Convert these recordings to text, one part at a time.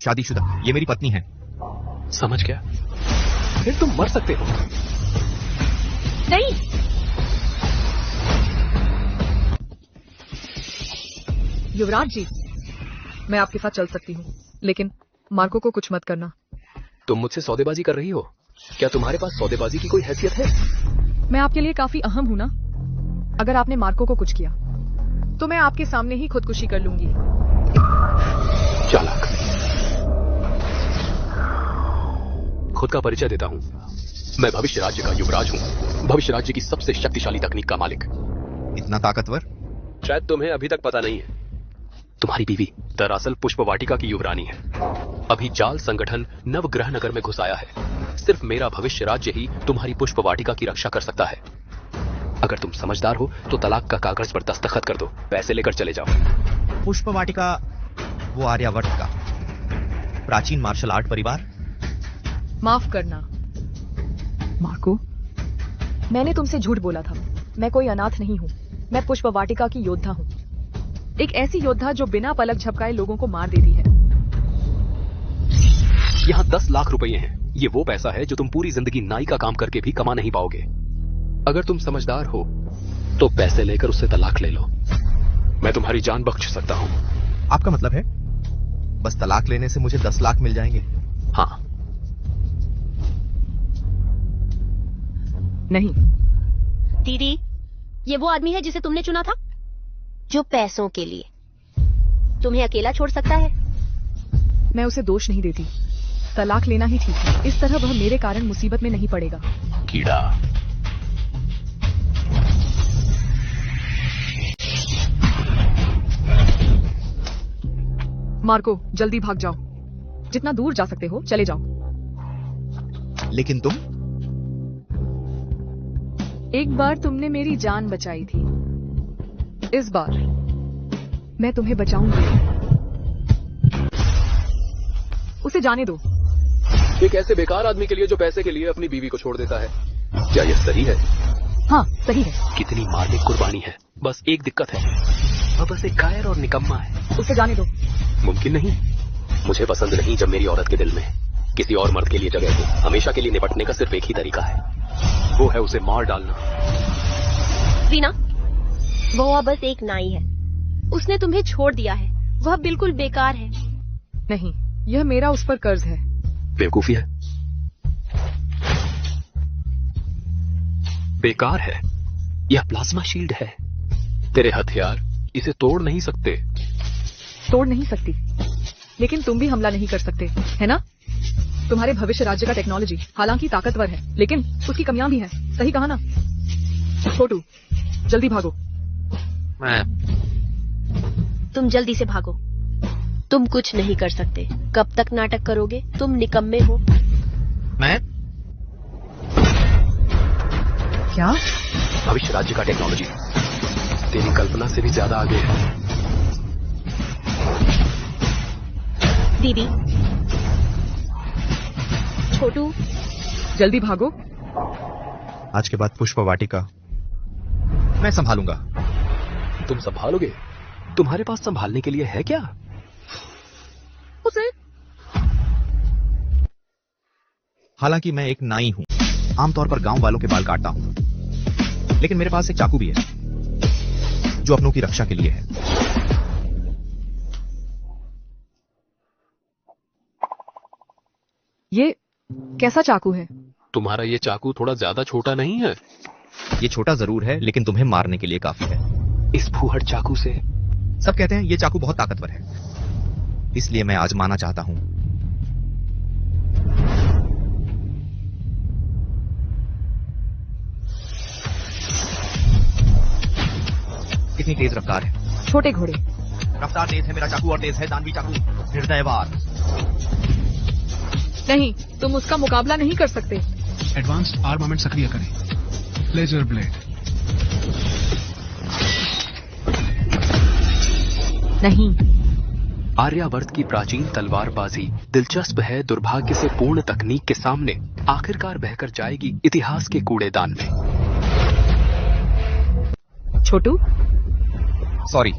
शादीशुदा, ये मेरी पत्नी है। समझ गया। फिर तुम मर सकते हो। नहीं, युवराज जी, मैं आपके साथ चल सकती हूँ, लेकिन मार्को को कुछ मत करना। तुम मुझसे सौदेबाजी कर रही हो? क्या तुम्हारे पास सौदेबाजी की कोई हैसियत है? मैं आपके लिए काफी अहम हूँ ना। अगर आपने मार्को को कुछ किया तो मैं आपके सामने ही खुदकुशी कर लूंगी। चालाक। खुद का परिचय देता हूँ। मैं भविष्य राज्य का युवराज हूँ, भविष्य राज्य की सबसे शक्तिशाली तकनीक का मालिक। इतना ताकतवर? शायद तुम्हें अभी तक पता नहीं है। तुम्हारी बीवी दरअसल पुष्प वाटिका की युवरानी है। अभी जाल संगठन नवग्रह नगर में घुस आया है। सिर्फ मेरा भविष्य राज्य ही तुम्हारी पुष्प वाटिका की रक्षा कर सकता है। अगर तुम समझदार हो तो तलाक का कागज पर दस्तखत कर दो, पैसे लेकर चले जाओ। पुष्प वाटिका वो आर्यावर्त का प्राचीन मार्शल आर्ट परिवार? माफ करना मार्को, मैंने तुमसे झूठ बोला था। मैं कोई अनाथ नहीं हूँ। मैं पुष्प वाटिका की योद्धा हूँ, एक ऐसी योद्धा जो बिना पलक झपकाए लोगों को मार देती है। यहाँ 10 लाख रुपए हैं। ये वो पैसा है जो तुम पूरी जिंदगी नाई का काम करके भी कमा नहीं पाओगे। अगर तुम समझदार हो तो पैसे लेकर उससे तलाक ले लो। मैं तुम्हारी जान बख्श सकता हूँ। आपका मतलब है बस तलाक लेने से मुझे 10 लाख मिल जाएंगे? हाँ। नहीं। दीदी, ये वो आदमी है जिसे तुमने चुना था, जो पैसों के लिए तुम्हें अकेला छोड़ सकता है। मैं उसे दोष नहीं देती। तलाक लेना ही ठीक है। इस तरह वह मेरे कारण मुसीबत में नहीं पड़ेगा। कीड़ा। मार्को, जल्दी भाग जाओ। जितना दूर जा सकते हो चले जाओ। लेकिन तुम? एक बार तुमने मेरी जान बचाई थी, इस बार मैं तुम्हें बचाऊंगी। उसे जाने दो। एक ऐसे बेकार आदमी के लिए जो पैसे के लिए अपनी बीवी को छोड़ देता है। क्या यह सही है? हाँ, सही है। कितनी मार्मिक कुर्बानी है। बस एक दिक्कत है, वह बस एक कायर और निकम्मा है। उसे जाने दो। मुमकिन नहीं। मुझे पसंद नहीं जब मेरी औरत के दिल में किसी और मर्द के लिए जगह हो। हमेशा के लिए निपटने का सिर्फ एक ही तरीका है, वो है उसे मार डालना। रीना, वो बस एक नाई है। उसने तुम्हें छोड़ दिया है। वह बिल्कुल बेकार है। नहीं, यह मेरा उस पर कर्ज है। बेवकूफी है। बेकार है। यह प्लाज्मा शील्ड है। तेरे हथियार इसे तोड़ नहीं सकते। तोड़ नहीं सकती, लेकिन तुम भी हमला नहीं कर सकते, है ना? तुम्हारे भविष्य राज्य का टेक्नोलॉजी हालांकि ताकतवर है, लेकिन उसकी कमियां भी हैं। सही कहा ना? छोटू, जल्दी भागो। तुम जल्दी से भागो। तुम कुछ नहीं कर सकते। कब तक नाटक करोगे? तुम निकम्मे हो। मैं? क्या? भविष्य राज्य का टेक्नोलॉजी तेरी कल्पना से भी ज्यादा आगे है। दीदी, छोटू, जल्दी भागो। आज के बाद पुष्प वाटिका मैं संभालूंगा। तुम संभालोगे? तुम्हारे पास संभालने के लिए है क्या? उसे? हालांकि मैं एक नाई हूं, आमतौर पर गांव वालों के बाल काटता हूं, लेकिन मेरे पास एक चाकू भी है जो अपनों की रक्षा के लिए है। ये कैसा चाकू है? तुम्हारा ये चाकू थोड़ा ज्यादा छोटा नहीं है? ये छोटा जरूर है, लेकिन तुम्हें मारने के लिए काफी है। इस फूहड़ चाकू से? सब कहते हैं ये चाकू बहुत ताकतवर है, इसलिए मैं आजमाना चाहता हूं। कितनी तेज रफ्तार है। छोटे घोड़े। रफ्तार तेज है मेरा चाकू, और तेज है दानवी चाकू। हृदयवार। नहीं, तुम उसका मुकाबला नहीं कर सकते। एडवांस्ड आर्मामेंट सक्रिय करें। Laser blade. नहीं। आर्यावर्त की प्राचीन तलवारबाजी दिलचस्प है, दुर्भाग्य से पूर्ण तकनीक के सामने आखिरकार बहकर जाएगी इतिहास के कूड़ेदान में। छोटू, सॉरी।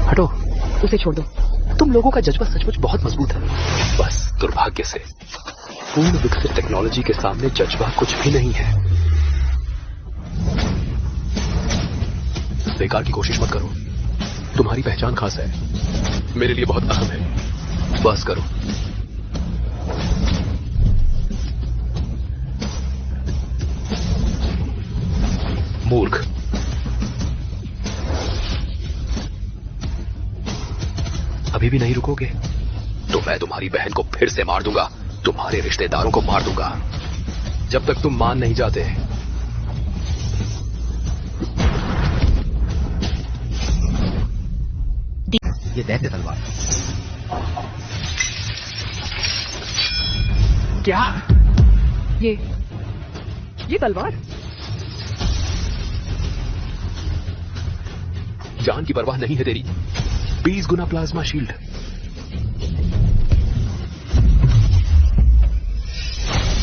हटो। उसे छोड़ दो। तुम लोगों का जज्बा सचमुच बहुत मजबूत है। बस दुर्भाग्य से पूर्ण विकसित टेक्नोलॉजी के सामने जज्बा कुछ भी नहीं है। बेकार की कोशिश मत करो। तुम्हारी पहचान खास है, मेरे लिए बहुत अहम है। बस करो। मूर्ख। अभी भी नहीं रुकोगे तो मैं तुम्हारी बहन को फिर से मार दूंगा, तुम्हारे रिश्तेदारों को मार दूंगा, जब तक तुम मान नहीं जाते। ये दैत्य तलवार। क्या? ये तलवार? जान की परवाह नहीं है तेरी। 20 गुना प्लाज्मा शील्ड।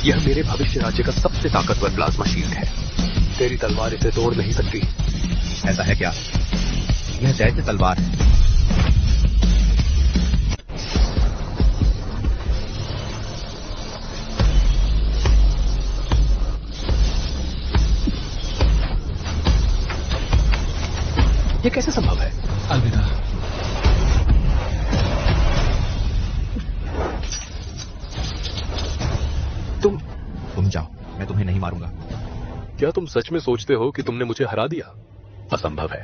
यह मेरे भविष्य राज्य का सबसे ताकतवर प्लाज्मा शील्ड है। तेरी तलवार इसे तोड़ नहीं सकती। ऐसा है क्या? यह दैत्य तलवार है। यह कैसे संभव है? अलविदा। तुम जाओ, मैं तुम्हें नहीं मारूंगा। क्या तुम सच में सोचते हो कि तुमने मुझे हरा दिया? असंभव है।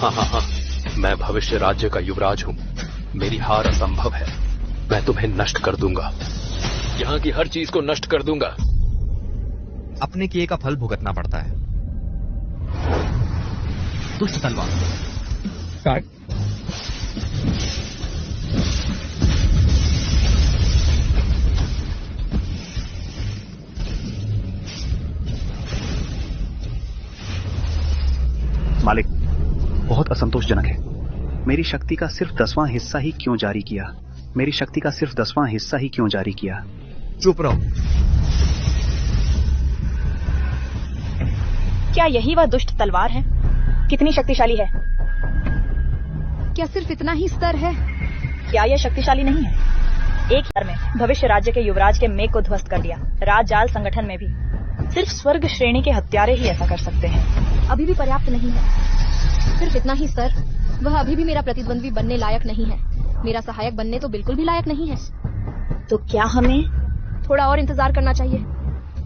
हाँ, मैं भविष्य राज्य का युवराज हूं। मेरी हार असंभव है। मैं तुम्हें नष्ट कर दूंगा। यहां की हर चीज को नष्ट कर दूंगा। अपने किए का फल भुगतना पड़ता है। दुष्ट तलवार। काट। मालिक, बहुत असंतोषजनक है। मेरी शक्ति का सिर्फ 10वां हिस्सा ही क्यों जारी किया? मेरी शक्ति का सिर्फ 10वां हिस्सा ही क्यों जारी किया? चुप रहो। क्या यही वह दुष्ट तलवार है? कितनी शक्तिशाली है? क्या सिर्फ इतना ही स्तर है? क्या यह शक्तिशाली नहीं है? एक बार में भविष्य राज्य के युवराज के मेघ को ध्वस्त कर दिया। राज जाल संगठन में भी सिर्फ स्वर्ग श्रेणी के हत्यारे ही ऐसा कर सकते हैं। अभी भी पर्याप्त नहीं है। सिर्फ इतना ही स्तर। वह अभी भी मेरा प्रतिद्वंद्वी बनने लायक नहीं है। मेरा सहायक बनने तो बिल्कुल भी लायक नहीं है। तो क्या हमें थोड़ा और इंतजार करना चाहिए।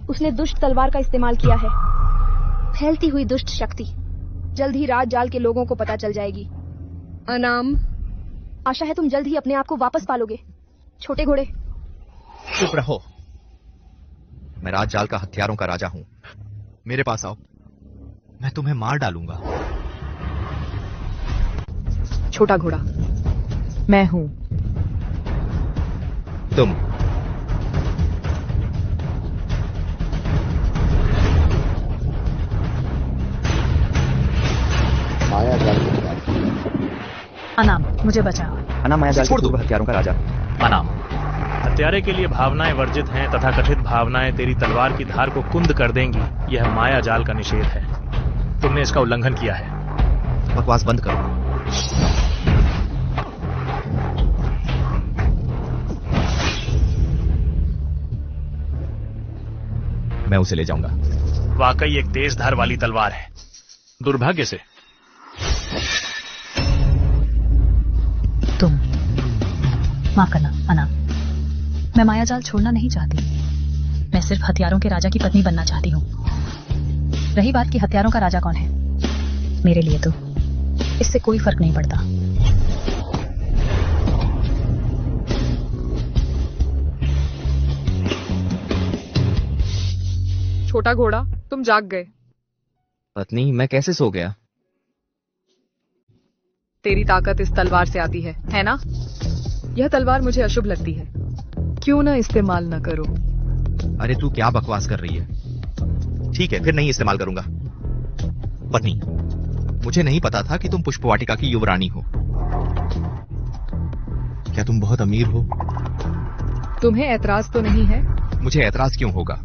उसने दुष्ट तलवार का इस्तेमाल किया है। फैलती हुई दुष्ट शक्ति। जल्द ही राज जाल के लोगों को पता चल जाएगी। अनाम, आशा है तुम जल्द ही अपने आप को वापस पालोगे, छोटे घोड़े। चुप रहो। मैं राज जाल का हथियारों का राजा हूं। मेरे पास आओ, मैं तुम्हें मार डालूंगा। छोटा घोड़ा, मैं हूं। तुम अनाम, मुझे बचाओ। अनाम मायाजाल छोड़ के दो। पूर्व हत्यारों का राजा। अनाम, हत्यारे के लिए भावनाएं वर्जित हैं तथा कथित भावनाएं तेरी तलवार की धार को कुंद कर देंगी। यह माया जाल का निषेध है। तुमने इसका उल्लंघन किया है। बकवास बंद करो। मैं उसे ले जाऊंगा। वाकई एक तेज धार वाली तलवार है। दुर्भाग्य से तुम माफ करना अनाम, मैं मायाजाल छोड़ना नहीं चाहती। मैं सिर्फ हथियारों के राजा की पत्नी बनना चाहती हूँ। रही बात कि हथियारों का राजा कौन है, मेरे लिए तो इससे कोई फर्क नहीं पड़ता। छोटा घोड़ा, तुम जाग गए। पत्नी, मैं कैसे सो गया? तेरी ताकत इस तलवार से आती है ना? यह तलवार मुझे अशुभ लगती है। क्यों ना इस्तेमाल न करो? अरे तू क्या बकवास कर रही है? ठीक है, फिर नहीं इस्तेमाल करूंगा। पत्नी, मुझे नहीं पता था कि तुम पुष्पवाटिका की युवरानी हो। क्या तुम बहुत अमीर हो? तुम्हें ऐतराज तो नहीं है? मुझे ऐतराज क्यों होगा?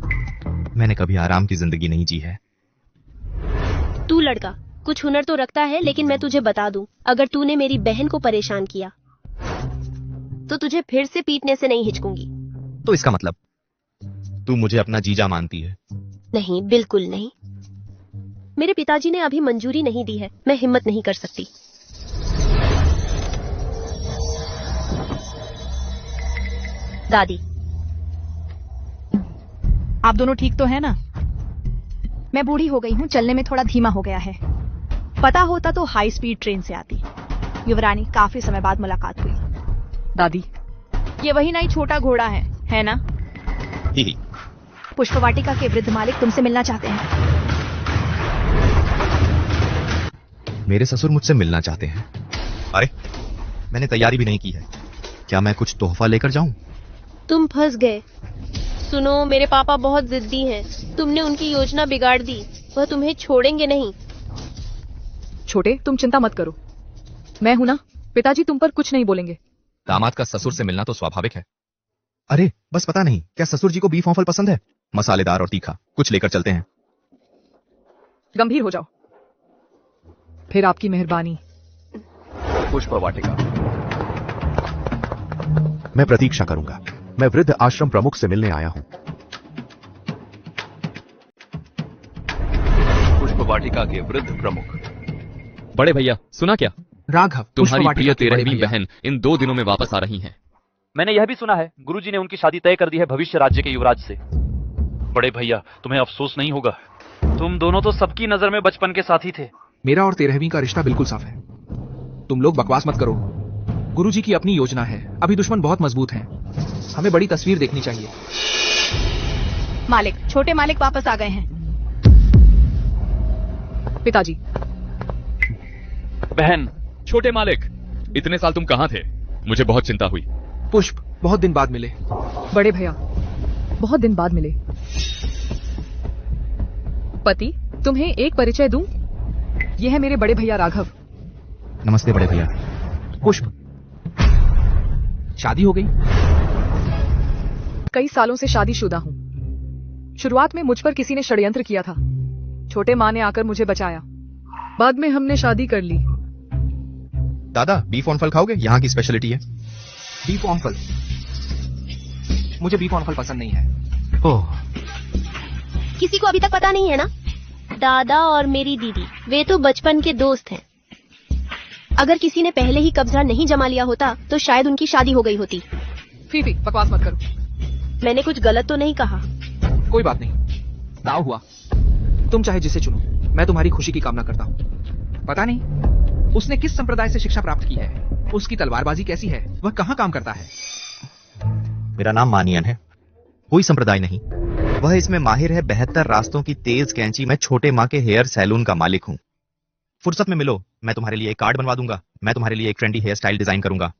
मैंने कभी आराम की जिंदगी नहीं जी है। तू लड़का कुछ हुनर तो रखता है, लेकिन मैं तुझे बता दूं, अगर तूने मेरी बहन को परेशान किया तो तुझे फिर से पीटने से नहीं हिचकूंगी। तो इसका मतलब तू मुझे अपना जीजा मानती है? नहीं, बिल्कुल नहीं। मेरे पिताजी ने अभी मंजूरी नहीं दी है, मैं हिम्मत नहीं कर सकती। दादी, आप दोनों ठीक तो है ना? मैं बूढ़ी हो गई हूँ, चलने में थोड़ा धीमा हो गया है। पता होता तो हाई स्पीड ट्रेन से आती। युवरानी, काफी समय बाद मुलाकात हुई। दादी, ये वही नई छोटा घोड़ा है ना? ही। पुष्पवाटिका के वृद्ध मालिक तुमसे मिलना चाहते हैं। मेरे ससुर मुझसे मिलना चाहते हैं? अरे, मैंने तैयारी भी नहीं की है। क्या मैं कुछ तोहफा लेकर जाऊं? तुम फंस गए। सुनो, मेरे पापा बहुत जिद्दी हैं। तुमने उनकी योजना बिगाड़ दी, वह तुम्हें छोड़ेंगे नहीं। छोटे, तुम चिंता मत करो, मैं हूं ना, पिताजी तुम पर कुछ नहीं बोलेंगे। दामाद का ससुर से मिलना तो स्वाभाविक है। अरे, बस पता नहीं, क्या ससुर जी को बीफ ऑफल पसंद है? मसालेदार और तीखा कुछ लेकर चलते हैं। गंभीर हो जाओ, फिर आपकी मेहरबानी। पुष्पवाटिका। मैं प्रतीक्षा करूंगा। मैं वृद्ध आश्रम प्रमुख से मिलने आया हूं। पुष्पवाटिका के वृद्ध प्रमुख। बड़े भैया, सुना क्या? राघव, तुम्हारी प्रिय पुष्पवाटिका के बड़े 13वीं भैया। बहन इन 2 दिनों में वापस आ रही हैं। मैंने यह भी सुना है, गुरुजी ने उनकी शादी तय कर दी है भविष्य राज्य के युवराज से। बड़े भैया, तुम्हें अफसोस नहीं होगा? तुम दोनों तो सबकी नजर में बचपन के साथी थे। मेरा और 13वीं का रिश्ता बिल्कुल साफ है। तुम लोग बकवास मत करो। गुरुजी की अपनी योजना है। अभी दुश्मन बहुत मजबूत हैं। हमें बड़ी तस्वीर देखनी चाहिए। मालिक, छोटे मालिक वापस आ गए हैं। पिताजी। बहन। छोटे मालिक, इतने साल तुम कहाँ थे? मुझे बहुत चिंता हुई। पुष्प, बहुत दिन बाद मिले। बड़े भैया, बहुत दिन बाद मिले। पति, तुम्हें एक परिचय दूं? यह है मेरे बड़े भैया राघव। नमस्ते बड़े भैया। पुष्प, शादी हो गई? कई सालों से शादीशुदा हूं। शुरुआत में मुझ पर किसी ने षड्यंत्र किया था। छोटे माँ ने आकर मुझे बचाया। बाद में हमने शादी कर ली। दादा, बीफ ऑन फल खाओगे? यहाँ की स्पेशलिटी है। बीफ ऑन फल? मुझे बीफ ऑन फल पसंद नहीं है। ओह, किसी को अभी तक पता नहीं है ना? दादा और मेरी दीदी, वे तो बचपन के दोस्त हैं। अगर किसी ने पहले ही कब्जा नहीं जमा लिया होता तो शायद उनकी शादी हो गई होती। फीफी, बकवास मत करो। मैंने कुछ गलत तो नहीं कहा? कोई बात नहीं, दाव हुआ। तुम चाहे जिसे चुनो, मैं तुम्हारी खुशी की कामना करता हूँ। पता नहीं उसने किस संप्रदाय से शिक्षा प्राप्त की है, उसकी तलवारबाजी कैसी है, वह कहाँ काम करता है। मेरा नाम मानियन है, कोई संप्रदाय नहीं। वह इसमें माहिर है। 72 रास्तों की तेज कैंची। मैं छोटे माँ के हेयर सैलून का मालिक हूँ। फुर्सत में मिलो, मैं तुम्हारे लिए एक कार्ड बनवा दूंगा। मैं तुम्हारे लिए एक ट्रेंडी हेयर स्टाइल डिजाइन करूंगा।